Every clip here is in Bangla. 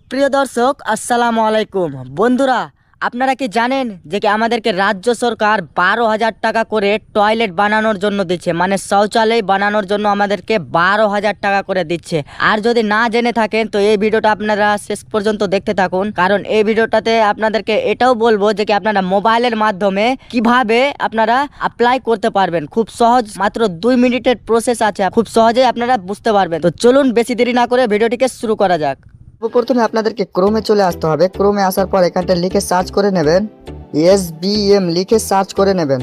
প্রিয় দর্শক আসসালামু আলাইকুম। বন্ধুরা, আপনারা কি জানেন যে আমাদেরকে রাজ্য সরকার 12,000 টাকা করে টয়লেট বানানোর জন্য দিচ্ছে, মানে শৌচালয় বানানোর জন্য আমাদেরকে 12,000 টাকা করে দিচ্ছে। আর যদি না জেনে থাকেন তো এই ভিডিওটা আপনারা শেষ পর্যন্ত দেখতে থাকুন, কারণ এই ভিডিওটাতে আপনাদেরকে এটাও বলবো যে আপনারা মোবাইলের মাধ্যমে কিভাবে আপনারা অ্যাপ্লাই করতে পারবেন। খুব সহজ, মাত্র 2 মিনিটের প্রসেস আছে, খুব সহজেই আপনারা বুঝতে পারবেন। তো চলুন বেশি দেরি না করে ভিডিওটিকে শুরু করা যাক। প্রথমে আপনাদেরকে ক্রোমে চলে আসতে হবে। ক্রোমে আসার পর এখানটা লিখে সার্চ করে নেবেন, SBM লিখে সার্চ করে নেবেন।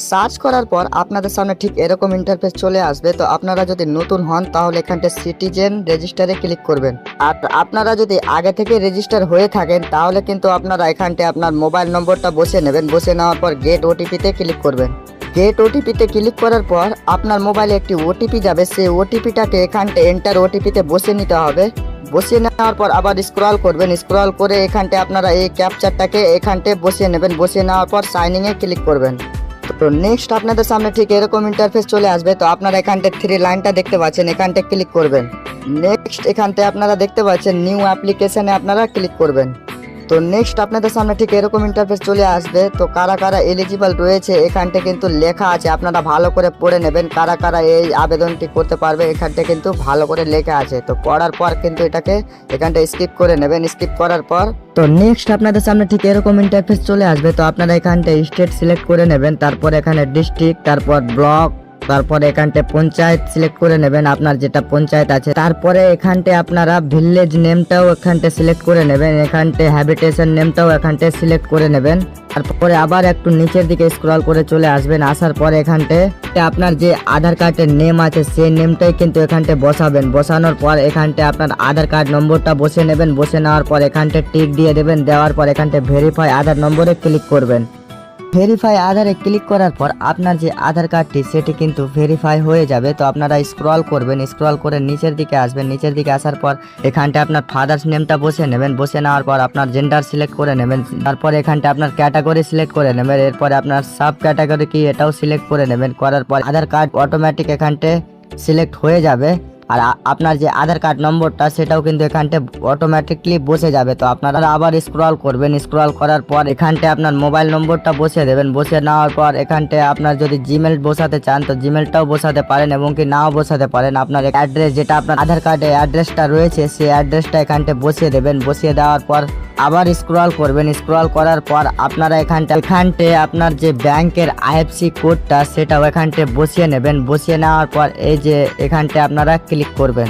সার্চ করার পর আপনাদের সামনে ঠিক এরকম ইন্টারফেস চলে আসবে। তো আপনারা যদি নতুন হন তাহলে এখানটা সিটিজেন রেজিস্টারে ক্লিক করবেন। আর আপনারা যদি আগে থেকে রেজিস্টার হয়ে থাকেন তাহলে কিন্তু আপনারা এখানটা আপনার মোবাইল নম্বরটা বসিয়ে নেবেন। বসিয়ে নেওয়ার পর গেট ওটিপিতে ক্লিক করবেন। গেট ওটিপিতে ক্লিক করার পর আপনার মোবাইলে একটি ওটিপি যাবে, সেই ওটিপিটাকে এখানটা এন্টার ওটিপিতে বসিয়ে নিতে হবে। বসিয়ে নেওয়ার পর আবার স্ক্রল করবেন। স্ক্রল করে এখানটা আপনারা এই ক্যাপচারটাকে এখানটা বসিয়ে নেবেন। বসিয়ে নেওয়ার পর সাইনিং এ ক্লিক করবেন। তো নেক্সট আপনাদের সামনে ঠিক এরকম ইন্টারফেস চলে আসবে। তো আপনারা এখানটা 3 লাইনটা দেখতে পাচ্ছেন, এখানটা ক্লিক করবেন। নেক্সট এখানটা আপনারা দেখতে পাচ্ছেন নিউ অ্যাপ্লিকেশনে আপনারা ক্লিক করবেন। তো নেক্সট আপনাদের সামনে ঠিক এরকম ইন্টারফেস চলে আসবে। তো কারা কারা এলিজিবল রয়েছে এখানটা কিন্তু লেখা আছে, আপনারা ভালো করে পড়ে নেবেন কারা কারা এই আবেদনটি করতে পারবে। এখানটা কিন্তু ভালো করে লেখা আছে। তো পড়ার পর কিন্তু এটাকে এখানটা স্কিপ করে নেবেন। স্কিপ করার পর তো নেক্সট আপনাদের সামনে ঠিক এরকম ইন্টারফেস চলে আসবে। তো আপনারা এখানটা স্টেট সিলেক্ট করে নেবেন, তারপর এখানে ডিস্ট্রিক্ট, তারপর ব্লক, তারপরে এখানটা পঞ্চায়েত সিলেক্ট করে নেবেন, আপনার যেটা পঞ্চায়েত আছে। তারপরে এখানটা আপনারা ভিলেজ নেমটাও এখানটা সিলেক্ট করে নেবেন। এখানটা হ্যাবিটেশন নেমটাও এখানটা সিলেক্ট করে নেবেন। তারপরে আবার একটু নিচের দিকে স্ক্রল করে চলে আসবেন। আসার পরে এখানটা আপনার যে আধার কার্ডের নেম আছে সেই নেমটাই কিন্তু এখানটা বসাবেন। বসানোর পর এখানটা আপনার আধার কার্ড নম্বরটা বসে নেবেন। বসে নেওয়ার পর এখানটা টিক দিয়ে দেবেন। দেওয়ার পর এখানটা ভেরিফাই আধার নম্বরে ক্লিক করবেন। ভেরিফাই আধারে ক্লিক করার পর আপনার যে আধার কার্ডটি সেটি কিন্তু ভেরিফাই হয়ে যাবে। তো আপনারা স্ক্রল করবেন, স্ক্রল করে নিচের দিকে আসবেন। নিচের দিকে আসার পর এখানটা আপনার ফাদার্স নেমটা বসে নেবেন। বসে নেওয়ার পর আপনার জেন্ডার সিলেক্ট করে নেবেন। তারপর এখানটা আপনার ক্যাটাগরি সিলেক্ট করে নেবেন। এরপরে আপনার সাব ক্যাটাগরি কি এটাও সিলেক্ট করে নেবেন। করার পর আধার কার্ড অটোমেটিক এখানটা সিলেক্ট হয়ে যাবে। আর আপনার যে আধার কার্ড নম্বরটা সেটাও কিন্তু এখানটা অটোমেটিকলি বসে যাবে। তো আপনারা আবার স্ক্রল করবেন। স্ক্রল করার পর এখানটা আপনার মোবাইল নম্বরটা বসিয়ে দেবেন। বসিয়ে নেওয়ার পর এখানটা আপনার যদি জিমেল বসাতে চান তো জিমেলটাও বসাতে পারেন এবং কি নাও বসাতে পারেন। আপনার অ্যাড্রেস যেটা আপনার আধার কার্ডে অ্যাড্রেসটা রয়েছে সেই অ্যাড্রেসটা এখানটা বসিয়ে দেবেন। বসিয়ে দেওয়ার পর আবার স্ক্রল করবেন। স্ক্রল করার পর আপনারা এখানটা আপনার যে ব্যাংকের IFSC কোডটা সেটাও এখানটা বসিয়ে নেবেন। বসিয়ে নেওয়ার পর এই যে এখানটা আপনারা ক্লিক করবেন।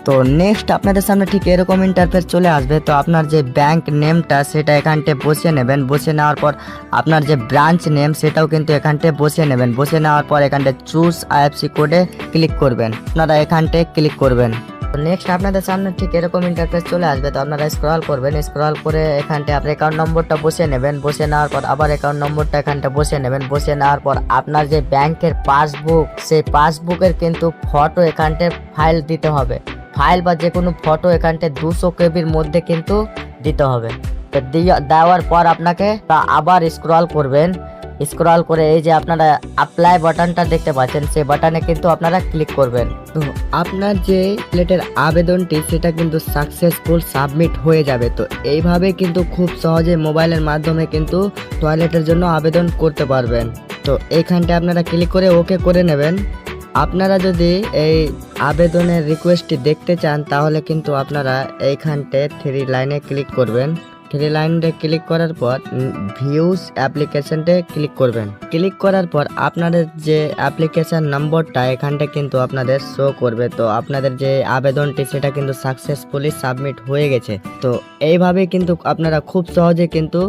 তো নেক্সট আপনাদের সামনে ঠিক এরকম ইন্টারফেস চলে আসবে। তো আপনার যে ব্যাংক নেমটা সেটা এখানটা বসিয়ে নেবেন। বসিয়ে নেওয়ার পর আপনার যে ব্রাঞ্চ নেম সেটাও কিন্তু এখানটা বসিয়ে নেবেন। বসিয়ে নেওয়ার পর এখানটা চুজ IFSC কোডে ক্লিক করবেন। আপনারা এখানটা ক্লিক করবেন। নেক্সট আপনাদের সামনে ঠিক এরকম ইন্টারফেস চলে আসবে। তো আপনারা স্ক্রল করবেন। স্ক্রল করে এখানটা আপনার অ্যাকাউন্ট নম্বরটা বসিয়ে নেবেন। বসিয়ে নেওয়ার পর আবার অ্যাকাউন্ট নম্বরটা এখানটা বসিয়ে নেবেন। বসিয়ে নেওয়ার পর আপনার যে ব্যাংকের পাসবুক সেই পাসবুকের কিন্তু ফটো এখানটা ফাইল দিতে হবে। ফাইল বা যে কোনো ফটো এখানটা 200 কেবির মধ্যে কিন্তু দিতে হবে। তো দেওয়ার পর আপনাকে আবার স্ক্রল করবেন। স্ক্রল করে এই যে আপনারা অ্যাপ্লাই বাটনটা দেখতে পাচ্ছেন সেই বাটনে কিন্তু আপনারা ক্লিক করবেন। তো আপনার যে প্লেটের আবেদনটি সেটা কিন্তু সাকসেসফুল সাবমিট হয়ে যাবে। তো এইভাবে কিন্তু খুব সহজে মোবাইলের মাধ্যমে কিন্তু টয়লেটের জন্য আবেদন করতে পারবেন। তো এইখানটা আপনারা ক্লিক করে ওকে করে নেবেন। আপনারা যদি এই আবেদনের রিকোয়েস্টটি দেখতে চান তাহলে কিন্তু আপনারা এইখানতে 3 লাইনে ক্লিক করবেন। 3 লাইনে ক্লিক করার পর ভিউজ অ্যাপ্লিকেশনটে ক্লিক করবেন। ক্লিক করার পর আপনাদের যে অ্যাপ্লিকেশন নম্বরটা এখানটা কিন্তু আপনাদের শো করবে। তো আপনাদের যে আবেদনটি সেটা কিন্তু সাকসেসফুলি সাবমিট হয়ে গেছে। তো এইভাবে কিন্তু আপনারা খুব সহজে কিন্তু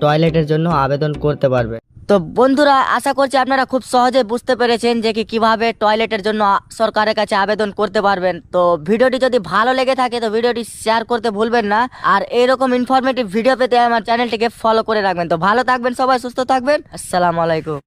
টয়লেটের জন্য আবেদন করতে পারবেন। তো বন্ধুরা, আশা করছি আপনারা খুব সহজে বুঝতে পেরেছেন যে কিভাবে টয়লেটের জন্য সরকারের কাছে আবেদন করতে পারবেন। তো ভিডিওটি যদি ভালো লেগে থাকে তো ভিডিওটি শেয়ার করতে ভুলবেন না। আর এরকম ইনফরমেটিভ ভিডিও পেতে আমার চ্যানেলটিকে ফলো করে রাখবেন। তো ভালো থাকবেন সবাই, সুস্থ থাকবেন। আসসালামু আলাইকুম।